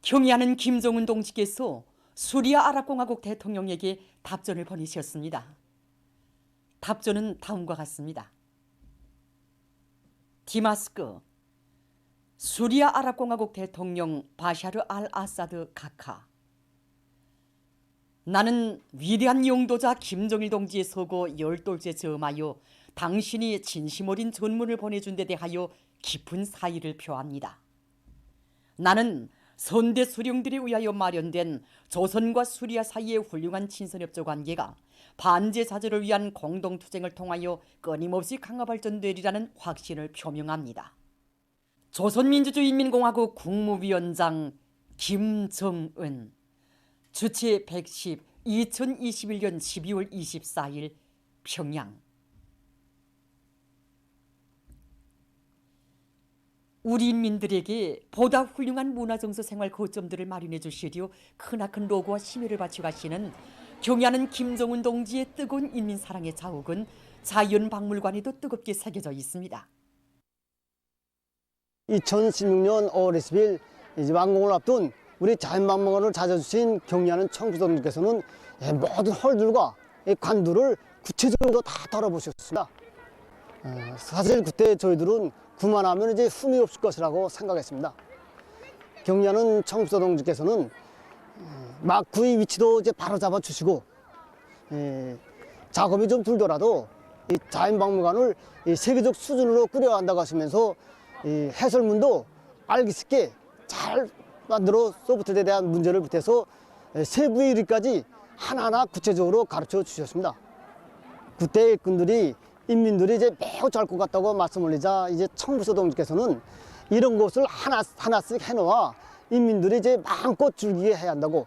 경의하는 김정은 동지께서 수리아 아랍공화국 대통령에게 답전을 보내셨습니다. 답전은 다음과 같습니다. 디마스크, 수리아 아랍공화국 대통령 바샤르 알 아사드 카카. 나는 위대한 용도자 김정일 동지의 서고 열돌째 점하여 당신이 진심 어린 전문을 보내준 데 대하여 깊은 사의를 표합니다. 나는 선대 수령들에 의하여 마련된 조선과 수리아 사이의 훌륭한 친선협조 관계가 반제 자제를 위한 공동투쟁을 통하여 끊임없이 강화 발전되리라는 확신을 표명합니다. 조선민주주의인민공화국 국무위원장 김정은, 주체 110, 2021년 12월 24일 평양. 우리 인민들에게 보다 훌륭한 문화정서 생활 거점들을 마련해 주시려 크나큰 노고와 심혈을 바쳐 가시는 경의하는 김정은 동지의 뜨거운 인민사랑의 자욱은 자연박물관에도 뜨겁게 새겨져 있습니다. 2016년 5월 20일 이제 완공을 앞둔 우리 자연박물관을 찾아주신 경의하는 청주동님께서는 모든 홀들과 관들을 구체적으로 다 다뤄보셨습니다. 사실 그때 저희들은 그만하면 이제 흠이 없을 것이라고 생각했습니다. 경의하는 청주동님께서는 막 그의 위치도 이제 바로 잡아주시고 작업이 좀 들더라도 이 자연박물관을 세계적 수준으로 꾸려간다고 하시면서 이 해설문도 알기 쉽게 잘 만들어 소프트에 대한 문제를 부터해서 세부의 일까지 하나하나 구체적으로 가르쳐 주셨습니다. 그때 일꾼들이 인민들이 이제 매우 잘 것 같다고 말씀을 올리자 이제 청부서동님께서는 이런 것을 하나씩 해놓아 인민들이 이제 마음껏 즐기게 해야 한다고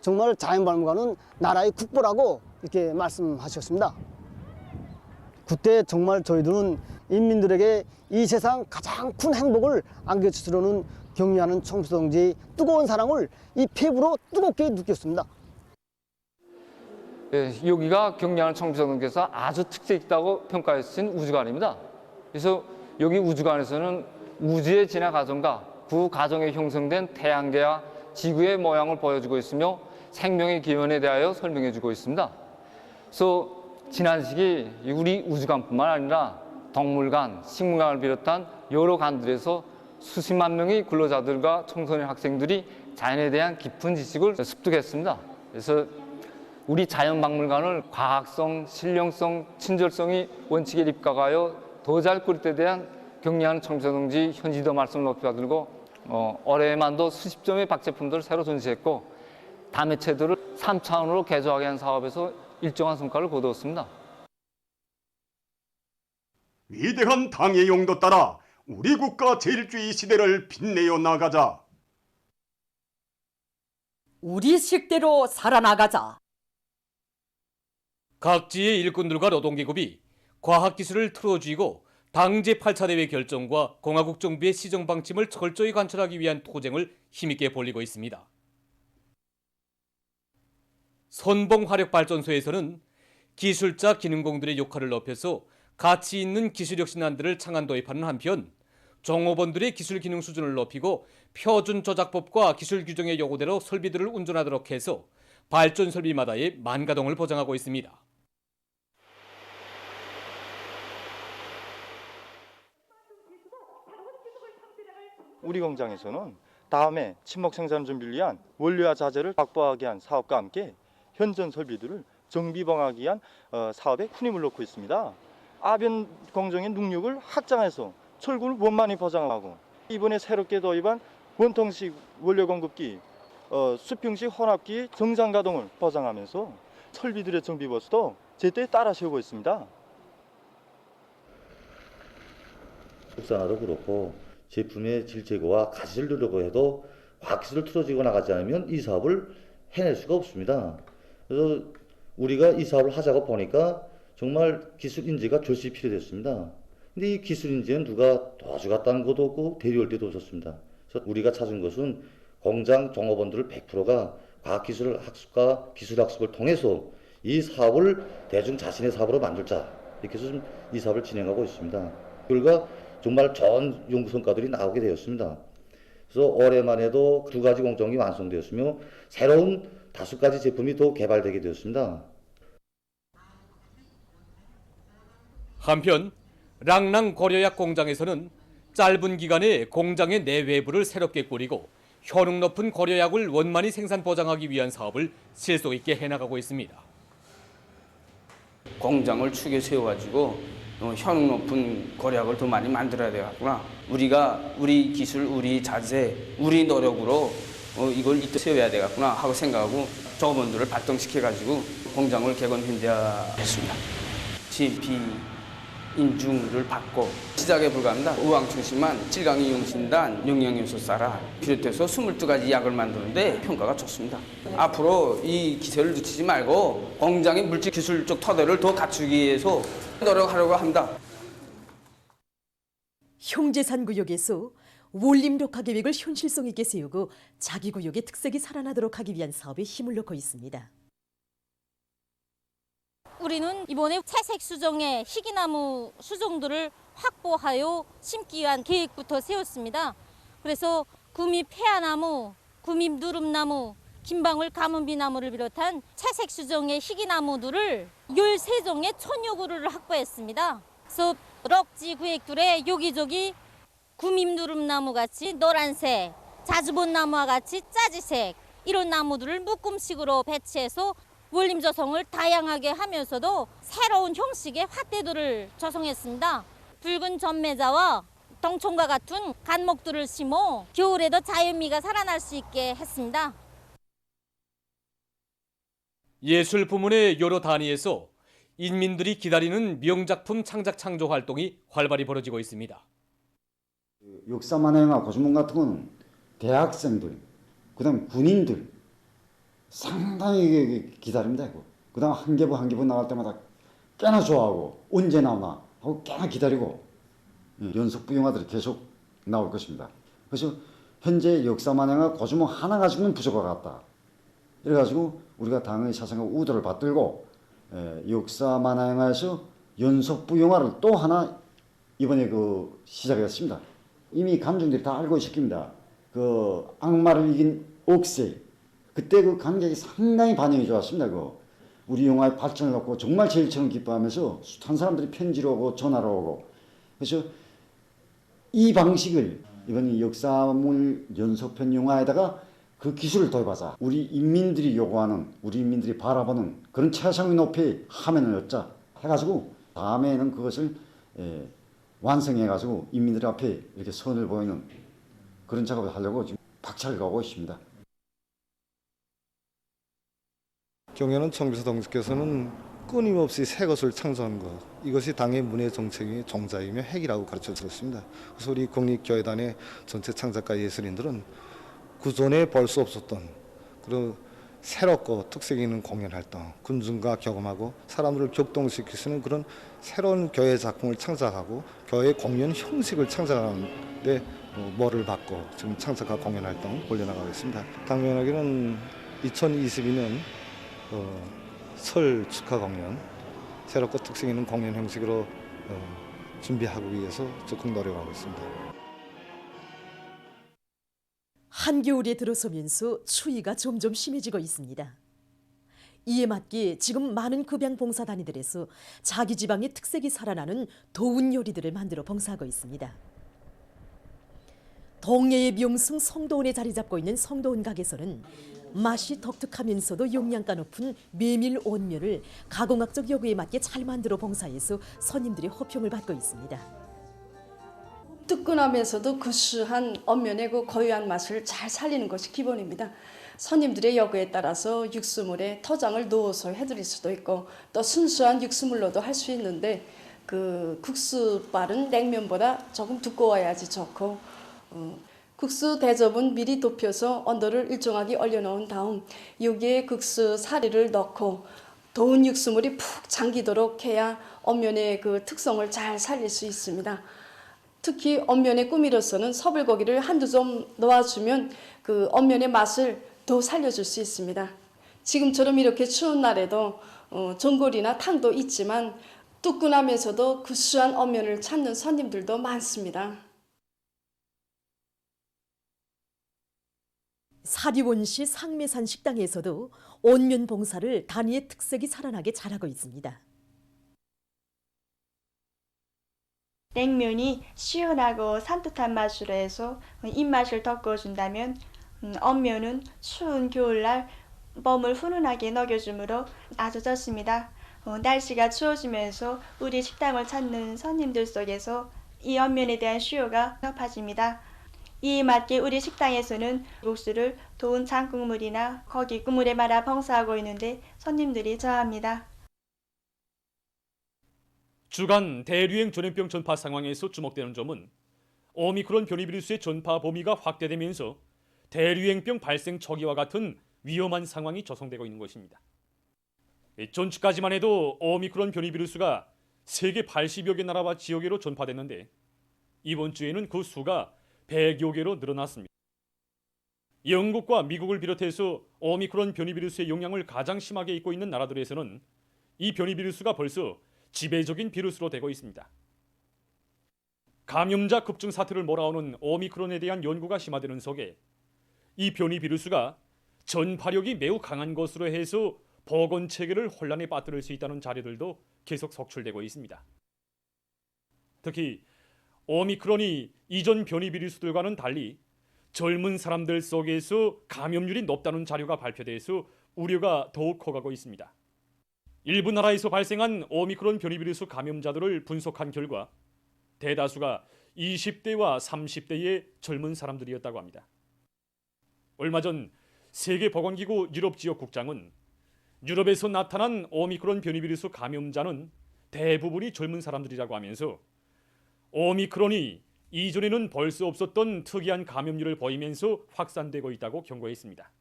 정말 자연박물관은 나라의 국보라고 이렇게 말씀하셨습니다. 그때 정말 저희들은 인민들에게 이 세상 가장 큰 행복을 안겨주시려는 경의하는 청부서동지의 뜨거운 사랑을 이 피부로 뜨겁게 느꼈습니다. 예, 여기가 경의하는 청부서동께서 아주 특색 있다고 평가하신 우주관입니다. 그래서 여기 우주관에서는 우주의 진화 과정과 그 과정에 형성된 태양계와 지구의 모양을 보여주고 있으며 생명의 기원에 대하여 설명해주고 있습니다. 그래서 지난 시기 우리 우주관뿐만 아니라 동물관, 식물관을 비롯한 여러 관들에서 수십만 명의 근로자들과 청소년 학생들이 자연에 대한 깊은 지식을 습득했습니다. 그래서 우리 자연박물관을 과학성, 실용성, 친절성이 원칙에 입각하여 더 잘 꾸릴 때 대한 경의하는 청부서동지 현지도 말씀을 높이 받들고 올해만도 수십 점의 박제품들을 새로 전시했고 다매체들을 3차원으로 개조하게 한 사업에서 일정한 성과를 거두었습니다. 위대한 당의 용도 따라 우리 국가 제일주의 시대를 빛내어 나가자. 우리 식대로 살아나가자. 각지의 일꾼들과 노동계급이 과학기술을 틀어쥐고 당 제8차 대회 결정과 공화국 정부의 시정방침을 철저히 관철하기 위한 투쟁을 힘있게 벌이고 있습니다. 선봉화력발전소에서는 기술자 기능공들의 역할을 높여서 가치 있는 기술혁신안들을 창안 도입하는 한편 종업원들의 기술 기능 수준을 높이고 표준 조작법과 기술 규정의 요구대로 설비들을 운전하도록 해서 발전 설비마다의 만가동을 보장하고 있습니다. 우리 공장에서는 다음에 친목 생산 준비를 위한 원료와 자재를 확보하기 위한 사업과 함께 현존 설비들을 정비봉하기 위한 사업에 큰 힘을 넣고 있습니다. 아변 공정의 능력을 확장해서 철근을 원만히 보장하고 이번에 새롭게 도입한 원통식 원료 공급기, 수평식 혼합기 정상 가동을 보장하면서 설비들의 정비 보수도 제때 따라 세우고 있습니다. 국산화도 그렇고 제품의 질 제거와 가시를 누르고 해도 과학기술을 틀어지고 나가지 않으면 이 사업을 해낼 수가 없습니다. 그래서 우리가 이 사업을 하자고 보니까 정말 기술 인재가 절실히 필요됐습니다. 근데 이 기술 인재는 누가 도와주겠다는 것도 없고 데려올 때도 없었습니다. 그래서 우리가 찾은 것은 공장 종업원들 100%가 과학기술 학습과 기술 학습을 통해서 이 사업을 대중 자신의 사업으로 만들자, 이렇게 해서 지금 이 사업을 진행하고 있습니다. 결과 정말 좋은 연구 성과들이 나오게 되었습니다. 그래서 올해만 해도 2가지 공정이 완성되었으며 새로운 5가지 제품이 더 개발되게 되었습니다. 한편 랑랑 고려약 공장에서는 짧은 기간에 공장의 내외부를 새롭게 꾸리고 효능 높은 고려약을 원만히 생산 보장하기 위한 사업을 실속 있게 해나가고 있습니다. 공장을 축에 세워가지고 효능 높은 고려약을 더 많이 만들어야 되겠구나. 우리가 우리 기술, 우리 자재, 우리 노력으로 이걸 이때 세워야 되겠구나 하고 생각하고 조업원들을 발동시켜가지고 공장을 개건 현대화했습니다. GMP 인증을 받고 시작에 불과합니다. 우황충신만, 질강이용신단, 영양요소사라 비롯해서 22가지 약을 만드는데 평가가 좋습니다. 앞으로 이 기세를 늦추지 말고 공장의 물질기술적 토대를 더 갖추기 위해서 노력하려고 합니다. 형제산 구역에서 원림녹화 계획을 현실성 있게 세우고 자기 구역의 특색이 살아나도록 하기 위한 사업에 힘을 넣고 있습니다. 우리는 이번에 채색 수종의 희귀나무 수종들을 확보하여 심기 위한 계획부터 세웠습니다. 그래서 구미 폐화나무, 구미 누름나무, 김방울 가문비나무를 비롯한 채색 수종의 희귀나무들을 13종의 천여 그루를 확보했습니다. 그래서 럭지 구획들에 여기저기 구밈 누름나무 같이 노란색, 자주본나무와 같이 짜지색 이런 나무들을 묶음식으로 배치해서 원림 조성을 다양하게 하면서도 새로운 형식의 화대들을 조성했습니다. 붉은 전매자와 동청과 같은 간목들을 심어 겨울에도 자연미가 살아날 수 있게 했습니다. 예술 부문의 여러 단위에서 인민들이 기다리는 명작품 창작 창조 활동이 활발히 벌어지고 있습니다. 역사만행과 고주문 같은 건 대학생들, 그다음 군인들 상당히 기다립니다. 그다음 한 개부 나갈 때마다 꽤나 좋아하고 언제 나오나 하고 꽤나 기다리고 연속부 영화들이 계속 나올 것입니다. 그래서 현재 역사만행과 고주문 하나 가지고는 부족할 것 같다. 이래가지고 우리가 당의 사상과 우도를 받들고 역사만행에서 연속부 영화를 또 하나 이번에 시작했습니다. 이미 감독들이 다 알고 있을 겁니다. 악마를 이긴 억새. 그때 관객이 상당히 반응이 좋았습니다. 우리 영화의 발전을 놓고 정말 제일처럼 기뻐하면서 숱한 사람들이 편지로 오고 전화로 오고. 그래서 이 방식을 이번 역사물 연속편 영화에다가 그 기술을 도입하자. 우리 인민들이 요구하는, 우리 인민들이 바라보는 그런 최상위 높이의 화면을 얻자 해가지고 다음에는 그것을 완성해가지고 인민들 앞에 이렇게 선을 보이는 그런 작업을 하려고 지금 박차를 가고 있습니다. 경연은 정비서 동지께서는 끊임없이 새 것을 창조하는 것, 이것이 당의 문화 정책의 종자이며 핵이라고 가르쳐 주셨습니다. 그래서 우리 국립교회단의 전체 창작가 예술인들은 그전에 볼 수 없었던 그런 새롭고 특색 있는 공연 활동, 군중과 경험하고 사람들을 격동시킬 수 있는 그런 새로운 교회 작품을 창작하고 교회 공연 형식을 창작하는 데 뭐를 받고 지금 창작과 공연 활동 올려나가고 있습니다. 당면하게는 2022년 설 축하 공연, 새롭고 특색 있는 공연 형식으로 준비하기 위해서 적극 노력하고 있습니다. 한겨울에 들어서면서 추위가 점점 심해지고 있습니다. 이에 맞게 지금 많은 급양 봉사단위들에서 자기 지방의 특색이 살아나는 더운 요리들을 만들어 봉사하고 있습니다. 동해의 명승 성도원에 자리 잡고 있는 성도원 가게에서는 맛이 독특하면서도 영양가 높은 메밀 온면을 가공학적 요구에 맞게 잘 만들어 봉사해서 손님들의 호평을 받고 있습니다. 뜨끈하면서도 구수한 온면의 고유한 맛을 잘 살리는 것이 기본입니다. 손님들의 요구에 따라서 육수물에 토장을 넣어서 해드릴 수도 있고 또 순수한 육수물로도 할 수 있는데 국수발은 냉면보다 조금 두꺼워야지 좋고 국수 대접은 미리 덮여서 온도를 일정하게 올려놓은 다음 여기에 국수 사리를 넣고 더운 육수물이 푹 잠기도록 해야 온면의 특성을 잘 살릴 수 있습니다. 특히 온면의 꾸미로서는 서불고기를 한두 점 넣어주면 온면의 맛을 더 살려줄 수 있습니다. 지금처럼 이렇게 추운 날에도 전골이나 탕도 있지만 뜨끈하면서도 구수한 온면을 찾는 손님들도 많습니다. 사리원시 상매산 식당에서도 온면 봉사를 단위의 특색이 살아나게 잘하고 있습니다. 냉면이 시원하고 산뜻한 맛으로 해서 입맛을 돋궈준다면 언면은 추운 겨울날 몸을 훈훈하게 녹여주므로 아주 좋습니다. 날씨가 추워지면서 우리 식당을 찾는 손님들 속에서 이 언면에 대한 수요가 높아집니다. 이에 맞게 우리 식당에서는 국수를 더운 장국물이나 고기 국물에 말아 봉사하고 있는데 손님들이 좋아합니다. 주간 대류행 전염병 전파 상황에서 주목되는 점은 오미크론 변이 비루스의 전파 범위가 확대되면서 대류행병 발생 초기와 같은 위험한 상황이 조성되고 있는 것입니다. 전주까지만 해도 오미크론 변이 비루스가 세계 80여 개 나라와 지역으로 전파됐는데 이번 주에는 그 수가 100여 개로 늘어났습니다. 영국과 미국을 비롯해서 오미크론 변이 비루스의 영향을 가장 심하게 입고 있는 나라들에서는 이 변이 비루스가 벌써 지배적인 비루스로 되고 있습니다. 감염자 급증 사태를 몰아오는 오미크론에 대한 연구가 심화되는 속에 이 변이 비루스가 전파력이 매우 강한 것으로 해서 보건 체계를 혼란에 빠뜨릴 수 있다는 자료들도 계속 속출되고 있습니다. 특히 오미크론이 이전 변이 비루스들과는 달리 젊은 사람들 속에서 감염률이 높다는 자료가 발표돼서 우려가 더욱 커가고 있습니다. 일부 나라에서 발생한 오미크론 변이 비루스 감염자들을 분석한 결과 대다수가 20대와 30대의 젊은 사람들이었다고 합니다. 얼마 전 세계보건기구 유럽지역 국장은 유럽에서 나타난 오미크론 변이 비루스 감염자는 대부분이 젊은 사람들이라고 하면서 오미크론이 이전에는 볼 수 없었던 특이한 감염률을 보이면서 확산되고 있다고 경고했습니다.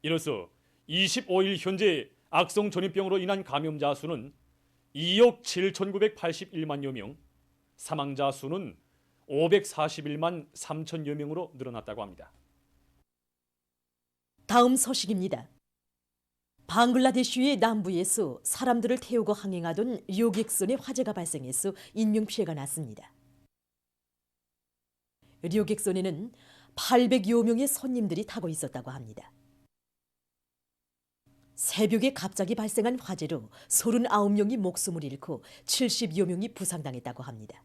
이로써 25일 현재 악성 전염병으로 인한 감염자 수는 2억 7,981만여 명, 사망자 수는 541만 3천여 명으로 늘어났다고 합니다. 다음 소식입니다. 방글라데시의 남부에서 사람들을 태우고 항행하던 료객선에 화재가 발생해서 인명피해가 났습니다. 료객선에는 800여 명의 손님들이 타고 있었다고 합니다. 새벽에 갑자기 발생한 화재로 39명이 목숨을 잃고 70여 명이 부상당했다고 합니다.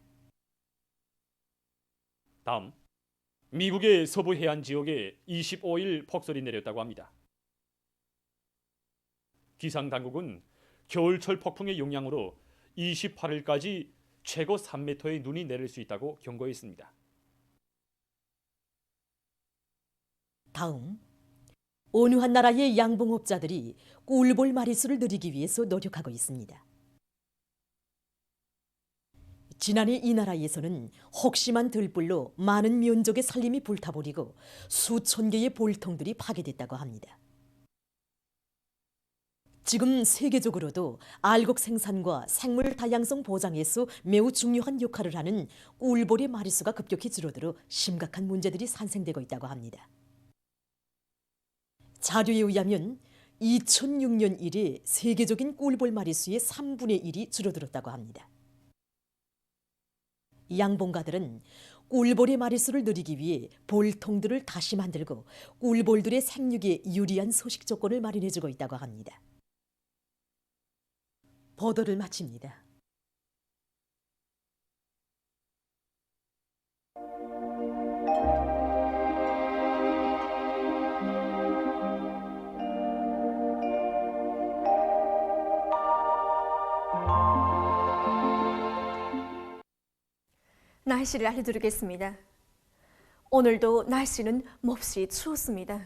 다음, 미국의 서부 해안 지역에 25일 폭설이 내렸다고 합니다. 기상당국은 겨울철 폭풍의 영향으로 28일까지 최고 3m의 눈이 내릴 수 있다고 경고했습니다. 다음, 온유한 나라의 양봉업자들이 꿀볼 마리수를 늘리기 위해서 노력하고 있습니다. 지난해 이 나라에서는 혹심한 들불로 많은 면적의 산림이 불타버리고 수천 개의 볼통들이 파괴됐다고 합니다. 지금 세계적으로도 알곡 생산과 생물 다양성 보장에서 매우 중요한 역할을 하는 꿀볼의 마리수가 급격히 줄어들어 심각한 문제들이 산생되고 있다고 합니다. 자료에 의하면 2006년 이래 세계적인 꿀볼 마리수의 3분의 1이 줄어들었다고 합니다. 양봉가들은 꿀볼의 마리수를 늘리기 위해 볼통들을 다시 만들고 꿀볼들의 생육에 유리한 서식 조건을 마련해주고 있다고 합니다. 보도를 마칩니다. 날씨를 알려드리겠습니다. 오늘도 날씨는 몹시 추웠습니다.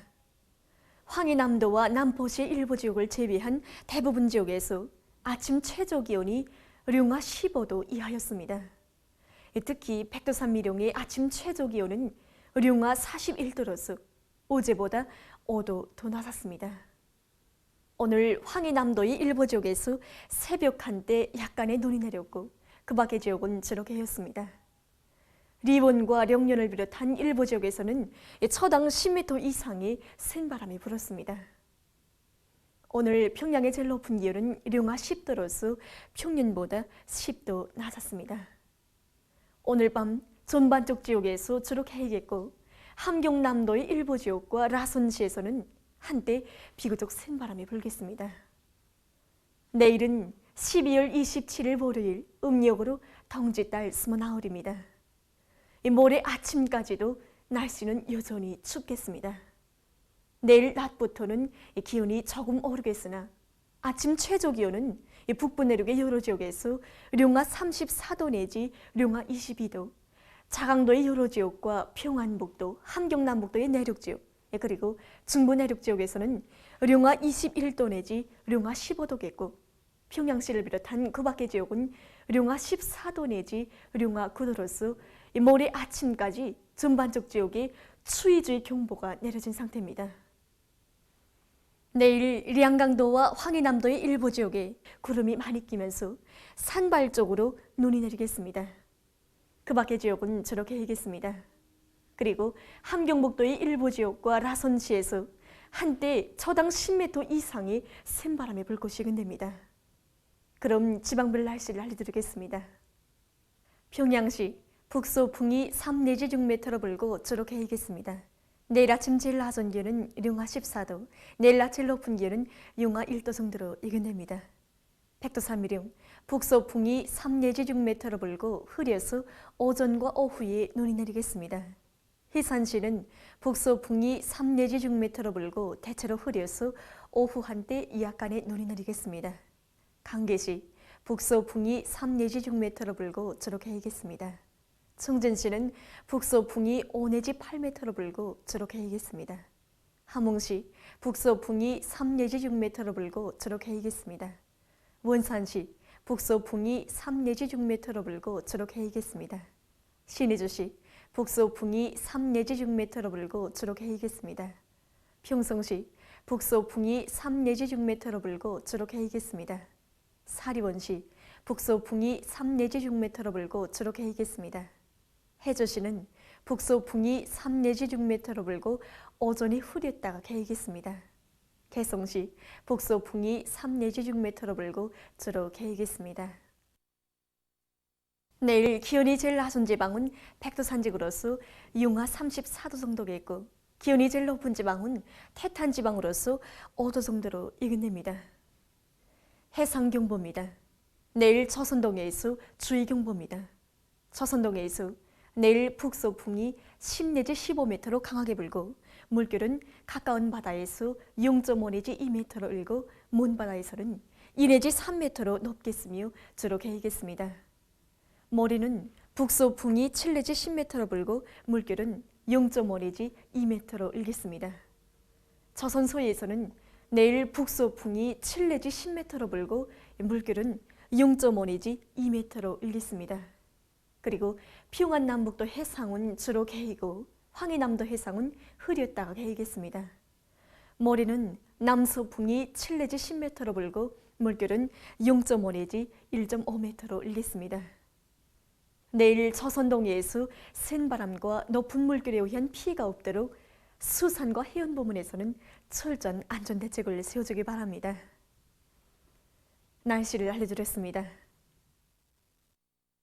황해남도와 남포시의 일부 지역을 제외한 대부분 지역에서 아침 최저 기온이 룡화 15도 이하였습니다. 특히 백두산 미룡의 아침 최저 기온은 룡화 41도로서 어제보다 5도 더 낮았습니다. 오늘 황해남도의 일부 지역에서 새벽 한때 약간의 눈이 내렸고 그 밖의 지역은 저렇게였습니다. 리원과 령년을 비롯한 일부 지역에서는 초당 10m 이상의 센 바람이 불었습니다. 오늘 평양의 제일 높은 기온은 룡화 10도로서 평년보다 10도 낮았습니다. 오늘 밤 전반적 지역에서 주로 해겠고 함경남도의 일부 지역과 라선시에서는 한때 비교적 센 바람이 불겠습니다. 내일은 12월 27일 월요일 음력으로 덩짓달 29일입니다. 모레 아침까지도 날씨는 여전히 춥겠습니다. 내일 낮부터는 기온이 조금 오르겠으나 아침 최저 기온은 북부 내륙의 여러 지역에서 룡화 34도 내지 룡화 22도, 자강도의 여러 지역과 평안북도, 함경남북도의 내륙 지역, 그리고 중부 내륙 지역에서는 룡화 21도 내지 룡화 15도겠고, 평양시를 비롯한 그 밖의 지역은 룡화 14도 내지 룡화 9도로서 모레 아침까지 전반적 지역에 추위주의 경보가 내려진 상태입니다. 내일 량강도와 황해남도의 일부 지역에 구름이 많이 끼면서 산발 쪽으로 눈이 내리겠습니다. 그 밖의 지역은 저렇게 이겠습니다. 그리고 함경북도의 일부 지역과 라선시에서 한때 초당 10m 이상의 센바람이 불 것이 예견됩니다. 그럼 지방별 날씨를 알려드리겠습니다. 평양시 북서풍이 3 내지 6m로 불고 저렇게 이겠습니다. 내일 아침 제일 낮은 기온은 룡화 14도, 내일 낮 제일 높은 기온은 룡화 1도 정도로 예견됩니다. 백도 산미령 북서풍이 3 내지 6m로 불고 흐려서 오전과 오후에 눈이 내리겠습니다. 희산시는 북서풍이 3 내지 6m로 불고 대체로 흐려서 오후 한때 약간의 눈이 내리겠습니다. 강계시 북서풍이 3 내지 6m로 불고 저렇게 이겠습니다. 청진시는 북서풍이 5 내지 8m로 불고 저렇게 이겠습니다. 함흥시 북서풍이 3 내지 6m로 불고 저렇게 이겠습니다. 원산시 북서풍이 3 내지 6m로 불고 저렇게 이겠습니다. 신의주시 북서풍이 3 내지 6m로 불고 저렇게 이겠습니다. 평성시 북서풍이 3 내지 6m로 불고 저렇게 이겠습니다. 사리원시 북서풍이 3 내지 6m로 불고 저렇게 이겠습니다. 해저시는 북서풍이 3 내지 6m로 불고 오전에 흐렸다가 개이겠습니다. 개성시 북서풍이 3 내지 6m로 불고 저렇게 이겠습니다. 내일 기온이 제일 낮은 지방은 백두 산지구로서 융화 34도 정도겠고, 기온이 제일 높은 지방은 태탄 지방으로서 5도 정도로 예견됩니다. 해상경보입니다. 내일 초선동해에서 주의경보입니다. 초선동해에서 내일 북서풍이 10 내지 15m로 강하게 불고, 물결은 가까운 바다에서 0.5 내지 2m로 일고, 먼 바다에서는 2 내지 3m로 높겠으며 저렇게 이겠습니다. 모레는 북서풍이 7 내지 10m로 불고, 물결은 0.5 내지 2m로 일겠습니다. 조선소에서는 내일 북서풍이 7 내지 10m로 불고, 물결은 0.5 내지 2m로 일겠습니다. 그리고 평안남북도 해상은 주로 개이고, 황해남도 해상은 흐렸다가 개이겠습니다. 모레는 남서풍이 7 내지 10m로 불고, 물결은 0.5 내지 1.5m로 일겠습니다. 내일 조선동해에서 센 바람과 높은 물결에 의한 피해가 없도록 수산과 해안 부문에서는 철저한 안전대책을 세워주기 바랍니다. 날씨를 알려드렸습니다.